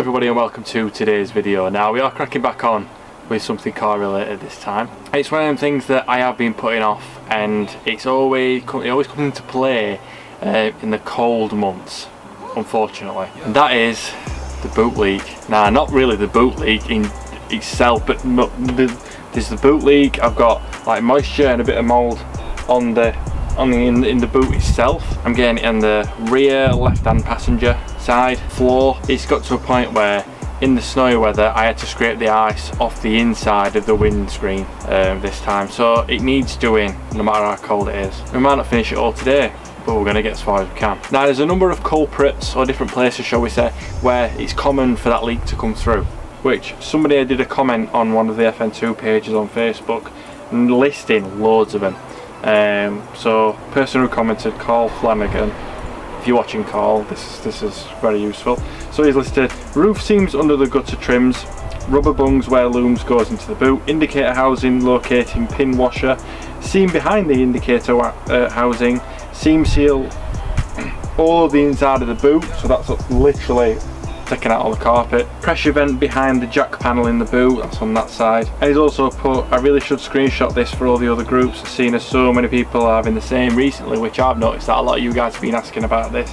everybody and welcome to today's video. Now we are cracking back on with something car related this time. It's one of them things that I have been putting off, and it always comes into play in the cold months, unfortunately. And that is the boot leak. Now, not really the boot leak in itself, but there's the boot leak. I've got like moisture and a bit of mold in the boot itself. I'm getting it on the rear left-hand passenger side floor. It's got to a point where in the snowy weather I had to scrape the ice off the inside of the windscreen this time, so it needs doing no matter how cold it is. We might not finish it all today, but we're going to get as far as we can. Now there's a number of culprits, or different places shall we say, where it's common for that leak to come through, which somebody did a comment on one of the FN2 pages on Facebook listing loads of them. So person who commented, Carl Flanagan, if you're watching Carl, this is very useful. So he's listed: roof seams under the gutter trims, rubber bungs where looms goes into the boot, indicator housing locating pin washer, seam behind the indicator housing, seam seal all of the inside of the boot, so that's literally taking out all the carpet, pressure vent behind the jack panel in the boot, that's on that side. And he's also put, I really should screenshot this for all the other groups, seeing as so many people are having the same recently, which I've noticed that a lot of you guys have been asking about this.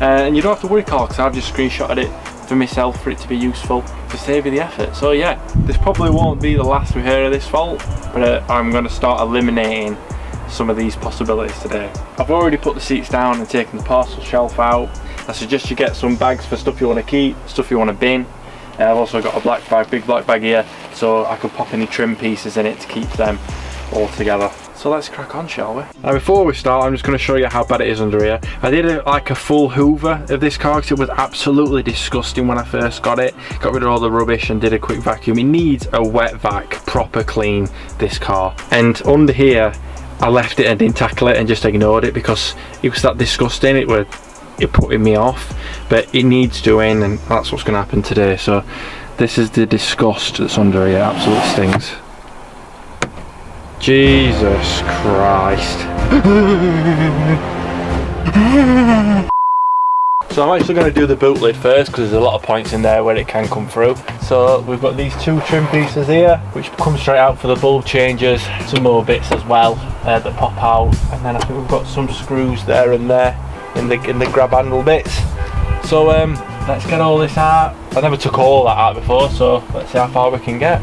And you don't have to worry, Carl, because I've just screenshotted it for myself for it to be useful, to save you the effort. So yeah, this probably won't be the last we hear of this fault, but I'm going to start eliminating some of these possibilities today. I've already put the seats down and taken the parcel shelf out. I suggest you get some bags for stuff you want to keep, stuff you want to bin. I've also got a black bag, big black bag here, so I could pop any trim pieces in it to keep them all together. So let's crack on, shall we? Now before we start, I'm just going to show you how bad it is under here. I did like a full hoover of this car because it was absolutely disgusting when I first got it. Got rid of all the rubbish and did a quick vacuum. It needs a wet vac, proper clean, this car. And under here, I left it and didn't tackle it and just ignored it because it was that disgusting. It putting me off, but it needs doing, and that's what's going to happen today. So this is the disgust that's under here. Absolutely stings. Jesus Christ. So I'm actually going to do the boot lid first because there's a lot of points in there where it can come through. So we've got these two trim pieces here which come straight out for the bulb changes, some more bits as well that pop out, and then I think we've got some screws there and there in the grab handle bits. So let's get all this out. I never took all that out before, so let's see how far we can get.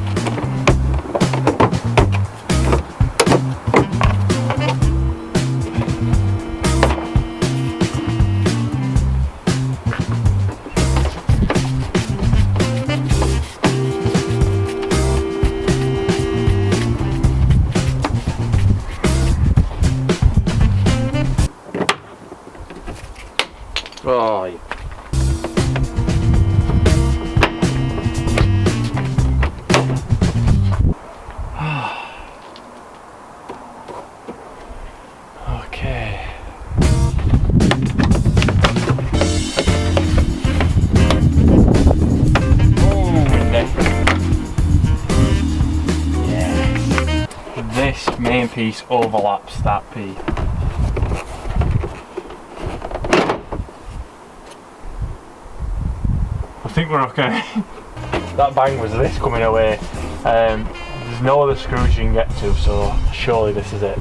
Oh, yeah. Okay. Yes. This main piece overlaps that piece. I think we're okay. That bang was this coming away. There's no other screws you can get to, so surely this is it.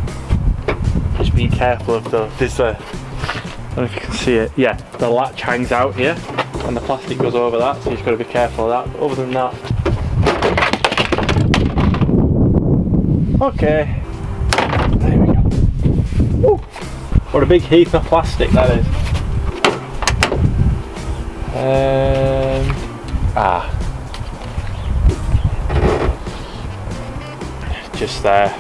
Just be careful of this. I don't know if you can see it. Yeah, the latch hangs out here, and the plastic goes over that, so you've got to be careful of that. But other than that, okay. There we go. Woo. What a big heap of plastic that is. Just there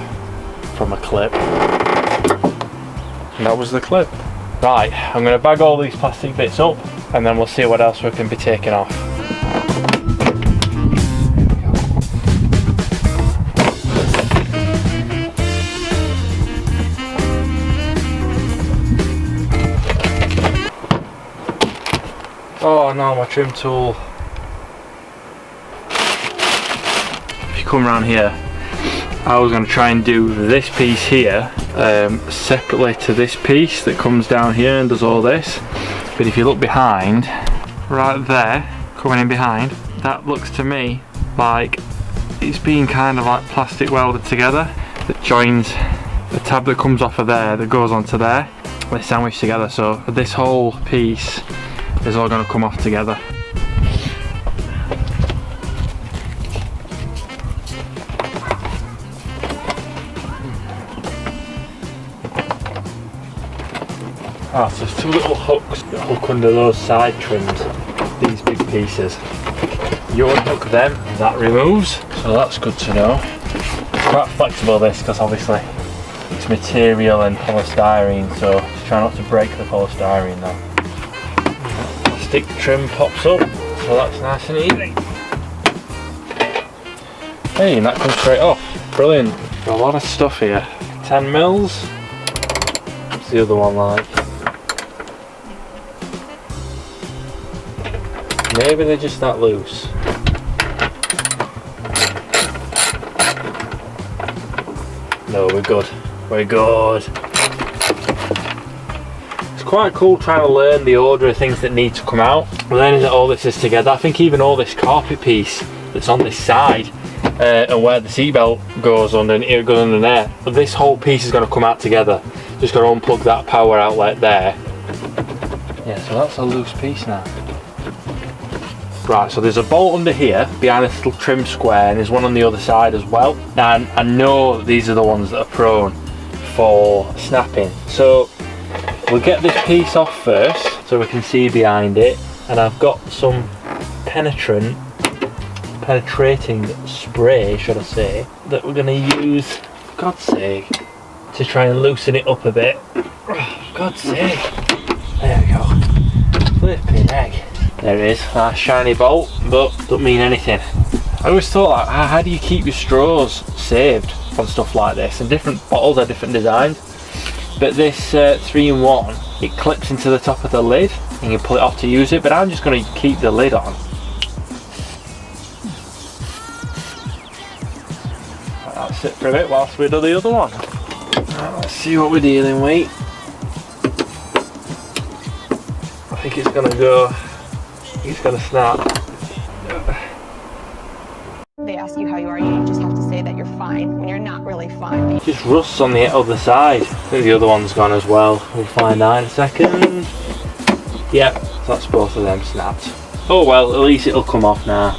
from a clip, and that was the clip. Right, I'm going to bag all these plastic bits up and then we'll see what else we can be taking off. Oh no, my trim tool. If you come around here, I was going to try and do this piece here separately to this piece that comes down here and does all this, but if you look behind, right there, coming in behind. That looks to me like it's being kind of like plastic welded together, that joins the tab that comes off of there that goes onto there. They're sandwiched together, so this whole piece is all going to come off together. Ah, so there's two little hooks that hook under those side trims, these big pieces. You unhook them, that removes, so that's good to know. It's quite flexible this, because obviously it's material and polystyrene, so just try not to break the polystyrene now. Plastic trim pops up, so that's nice and easy. Hey, and that comes straight off. Brilliant. Got a lot of stuff here. 10 mils. What's the other one like? Maybe they're just that loose. No, we're good. We're good. It's quite cool trying to learn the order of things that need to come out. Learning that all this is together. I think even all this carpet piece that's on this side and where the seatbelt goes under, and it goes under there, but this whole piece is going to come out together. Just got to unplug that power outlet there. Yeah, so that's a loose piece now. Right, so there's a bolt under here behind this little trim square, and there's one on the other side as well. Now I know these are the ones that are prone for snapping, so we'll get this piece off first so we can see behind it. And I've got some penetrating spray, should I say, that we're going to use, for God's sake, to try and loosen it up a bit. Oh, for God's sake. There we go. Flipping egg. There it is, that shiny bolt, but don't mean anything. I always thought, like, how do you keep your straws saved on stuff like this? And different bottles are different designs. But this 3-in-1, it clips into the top of the lid and you pull it off to use it, but I'm just going to keep the lid on. That'll sit for a bit whilst we do the other one. Let's see what we're dealing with. I think it's going to go. It's gonna snap. They ask you how you are, you just have to say that you're fine when you're not really fine. Just rusts on the other side. I think the other one's gone as well. We'll find out in a second. Yep, so that's both of them snapped. Oh well, at least it'll come off now.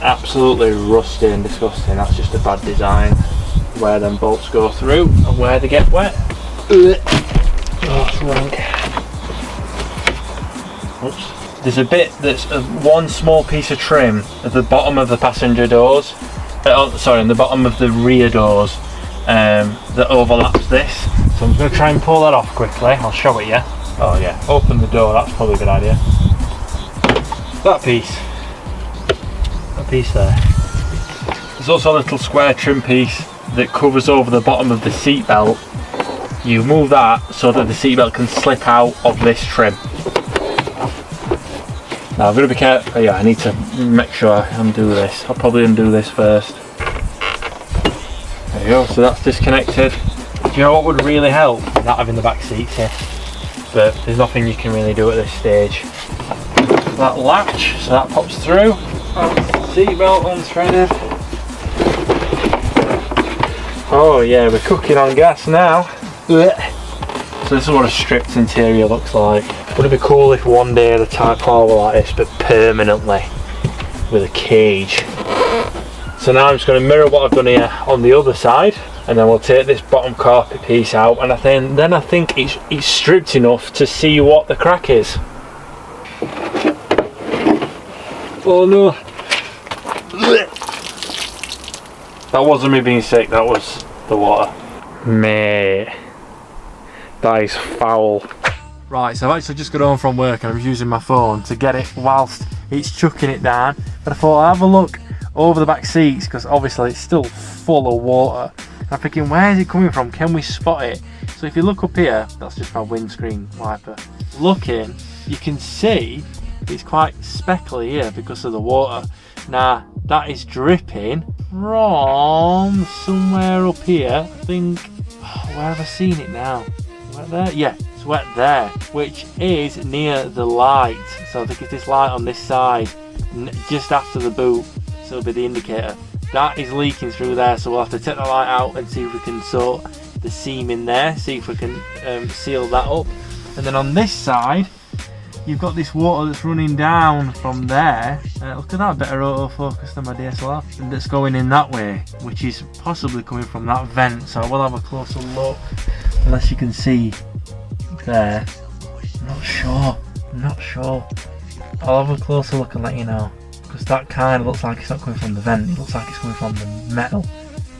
Absolutely rusty and disgusting. That's just a bad design. Where them bolts go through and where they get wet. Oh, it's rank. Oops. There's a bit that's one small piece of trim at the bottom of the passenger doors, sorry, in the bottom of the rear doors, that overlaps this. So I'm going to try and pull that off quickly. I'll show it you. Oh yeah, open the door, that's probably a good idea. That piece there. There's also a little square trim piece that covers over the bottom of the seat belt. You move that so that the seat belt can slip out of this trim. Now I've got to be careful. Yeah, I need to make sure I undo this. I'll probably undo this first. There you go, so that's disconnected. Do you know what would really help? Not having the back seats here. But there's nothing you can really do at this stage. That latch, so that pops through. Seatbelt unthreaded. Oh yeah, we're cooking on gas now. So this is what a stripped interior looks like. Wouldn't it be cool if one day the Type R were like this, but permanently with a cage? So now I'm just going to mirror what I've done here on the other side, and then we'll take this bottom carpet piece out, and then I think it's stripped enough to see what the crack is. Oh no! That wasn't me being sick, that was the water. Mate, that is foul. Right, so I've actually just got home from work and I was using my phone to get it whilst it's chucking it down. But I thought I'll have a look over the back seats because obviously it's still full of water. And I'm thinking, where is it coming from? Can we spot it? So if you look up here, that's just my windscreen wiper. Looking, you can see it's quite speckly here because of the water. Now, that is dripping from somewhere up here. I think, where have I seen it now? Wet there? Yeah, it's wet there, which is near the light. So I think it's this light on this side just after the boot, so it'll be the indicator. That is leaking through there, so we'll have to take the light out and see if we can sort the seam in there, see if we can seal that up. And then on this side, you've got this water that's running down from there. Look at that, better autofocus than my DSLR. And that's going in that way, which is possibly coming from that vent. So I will have a closer look, unless you can see there. I'm not sure. I'll have a closer look and let you know. Because that kind of looks like it's not coming from the vent, it looks like it's coming from the metal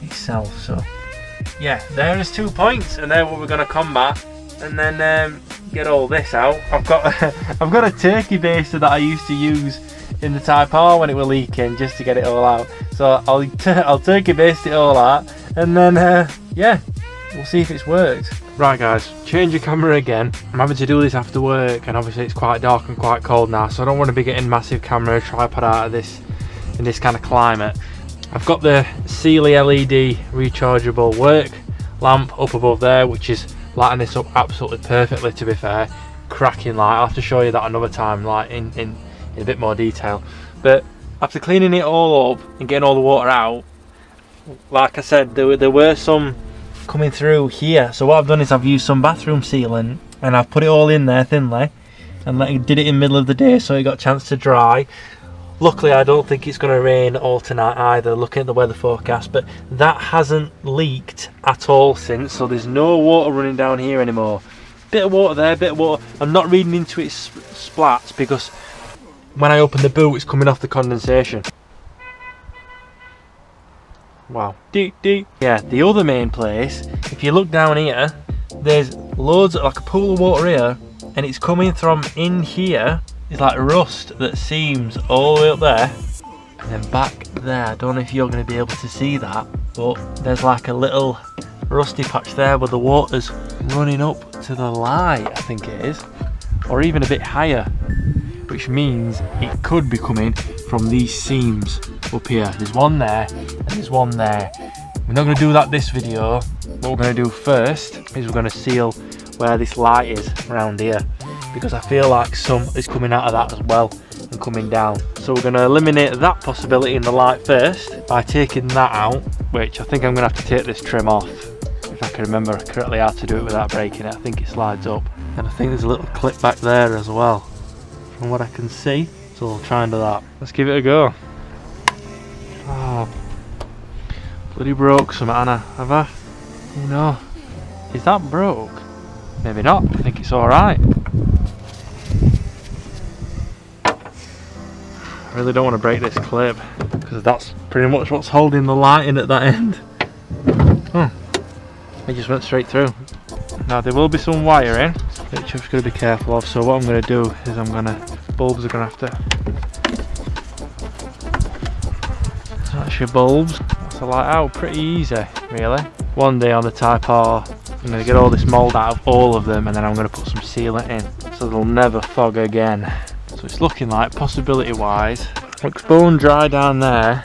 itself. So yeah, there is 2 points, and they're what we're going to combat. And then get all this out. I've got a turkey baster that I used to use in the Type R when it were leaking, just to get it all out. So I'll turkey baste it all out, and then yeah, we'll see if it's worked. Right guys, change your camera again. I'm having to do this after work, and obviously it's quite dark and quite cold now, so I don't want to be getting massive camera tripod out of this in this kind of climate. I've got the Sealy LED rechargeable work lamp up above there, which is lighting this up absolutely perfectly, to be fair. Cracking light. I'll have to show you that another time, like in a bit more detail. But after cleaning it all up and getting all the water out, like I said, there were some coming through here. So what I've done is I've used some bathroom sealant and I've put it all in there thinly, and did it in the middle of the day so it got a chance to dry. Luckily I don't think it's going to rain all tonight either, looking at the weather forecast, but that hasn't leaked at all since, so there's no water running down here anymore. Bit of water there, bit of water. I'm not reading into its splats because when I open the boot it's coming off the condensation. Wow. Yeah, the other main place, if you look down here, there's loads of, like a pool of water here, and it's coming from in here. It's like rust that seams all the way up there and then back there. I don't know if you're going to be able to see that, but there's like a little rusty patch there where the water's running up to the light, I think it is, or even a bit higher, which means it could be coming from these seams up here. There's one there and there's one there. We're not going to do that this video. What we're going to do first is we're going to seal where this light is around here, because I feel like some is coming out of that as well and coming down. So we're going to eliminate that possibility in the light first by taking that out, which I think I'm going to have to take this trim off, if I can remember correctly how to do it without breaking it. I think it slides up, and I think there's a little clip back there as well from what I can see, so we'll try and do that. Let's give it a go. Oh, bloody broke some, Anna, have I? Oh no, is that broke? Maybe not, I think it's alright. I really don't want to break this clip, because that's pretty much what's holding the light in at that end. Oh, it just went straight through. Now there will be some wiring, which I've got to be careful of, so what I'm going to do is bulbs are going to have to, so that's your bulbs. That's the light out, pretty easy really. One day on the Type R, I'm going to get all this mould out of all of them, and then I'm going to put some sealant in, so they'll never fog again. So it's looking like, possibility wise, looks bone dry down there,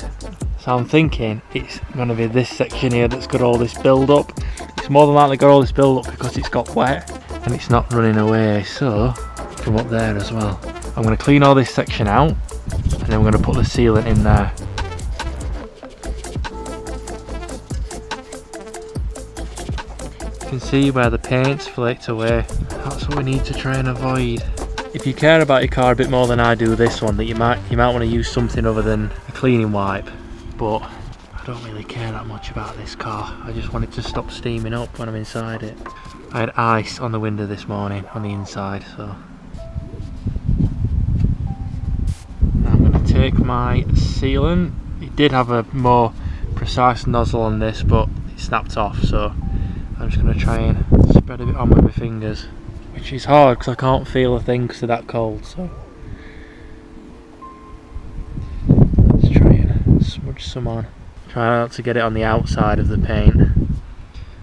so I'm thinking it's going to be this section here that's got all this build up. It's more than likely got all this build up because it's got wet and it's not running away, so from up there as well. I'm going to clean all this section out, and then we're going to put the sealant in there. You can see where the paint's flaked away. That's what we need to try and avoid. If you care about your car a bit more than I do this one, that you might want to use something other than a cleaning wipe, but I don't really care that much about this car. I just want it to stop steaming up when I'm inside it. I had ice on the window this morning on the inside, so now I'm going to take my sealant. It did have a more precise nozzle on this, but it snapped off, so I'm just going to try and spread a bit on with my fingers, which is hard because I can't feel a thing because they're that cold. So let's try and smudge some on. Try not to get it on the outside of the paint,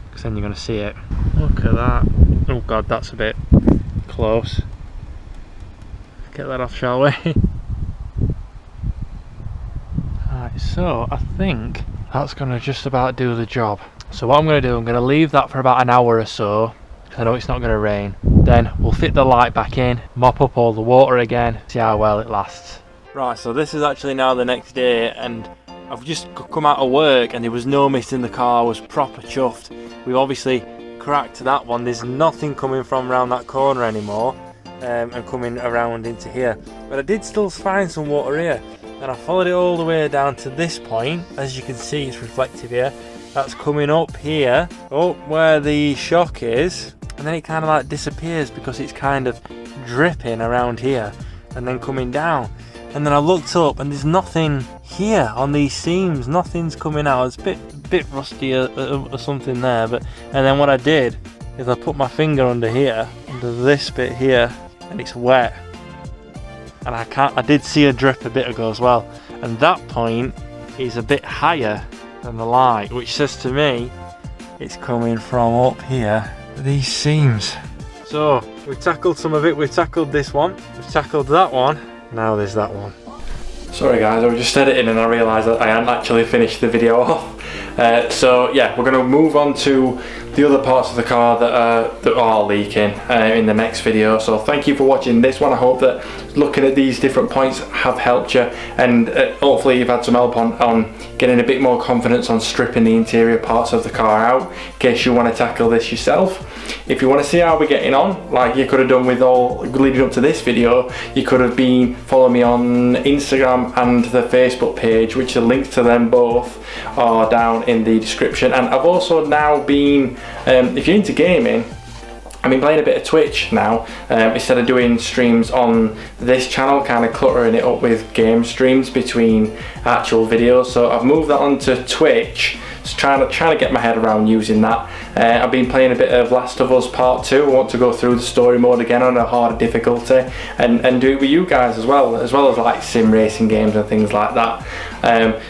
because then you're going to see it. Look at that. Oh god, that's a bit close. Get that off, shall we? Alright, so I think that's going to just about do the job. So what I'm going to do, I'm going to leave that for about an hour or so, because I know it's not going to rain. Then we'll fit the light back in, mop up all the water again, see how well it lasts. Right, so this is actually now the next day, and I've just come out of work and there was no mist in the car. I was proper chuffed. We've obviously cracked that one. There's nothing coming from around that corner anymore, and coming around into here. But I did still find some water here, and I followed it all the way down to this point. As you can see, it's reflective here. That's coming up here, up where the shock is, and then it kind of like disappears because it's kind of dripping around here and then coming down. And then I looked up and there's nothing here on these seams, nothing's coming out. It's a bit rusty or something there, but and then what I did is I put my finger under here, under this bit here, and it's wet. And I did see a drip a bit ago as well, and that point is a bit higher than the light, which says to me it's coming from up here, these seams. So we've tackled some of it. We've tackled this one, we've tackled that one, now there's that one. Sorry guys, I was just editing and I realised that I hadn't actually finished the video off. So yeah, we're going to move on to the other parts of the car that are leaking in the next video. So thank you for watching this one. I hope that looking at these different points have helped you, and hopefully you've had some help on getting a bit more confidence on stripping the interior parts of the car out, in case you want to tackle this yourself. If you want to see how we're getting on, like you could have done with all leading up to this video, you could have been following me on Instagram and the Facebook page, which the links to them both are down in the description. And I've also now been, if you're into gaming, I've been playing a bit of Twitch now, instead of doing streams on this channel, kind of cluttering it up with game streams between actual videos. So I've moved that onto Twitch, just trying to get my head around using that. I've been playing a bit of Last of Us Part 2. I want to go through the story mode again on a harder difficulty and do it with you guys as well as like sim racing games and things like that.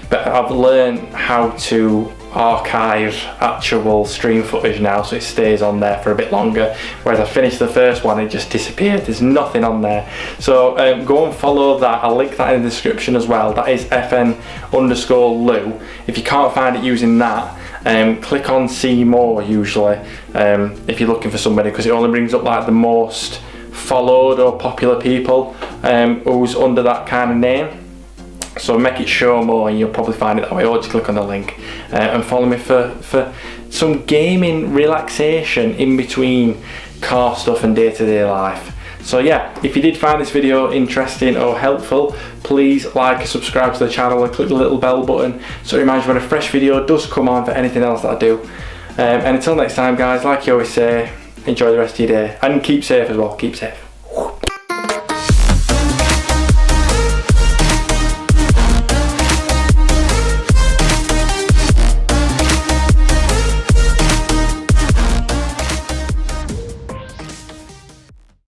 But I've learned how to archive actual stream footage now, so it stays on there for a bit longer, whereas I finished the first one, it just disappeared. There's nothing on there. So go and follow that. I'll link that in the description as well. That is FN_Lou. If you can't find it using that, click on see more usually, if you're looking for somebody, because it only brings up like the most followed or popular people who's under that kind of name. So make it show more and you'll probably find it that way, or just click on the link and follow me for some gaming relaxation in between car stuff and day-to-day life. So yeah, if you did find this video interesting or helpful, please like and subscribe to the channel and click the little bell button so it reminds you when a fresh video does come on for anything else that I do. And until next time guys, like you always say, enjoy the rest of your day and keep safe as well, keep safe.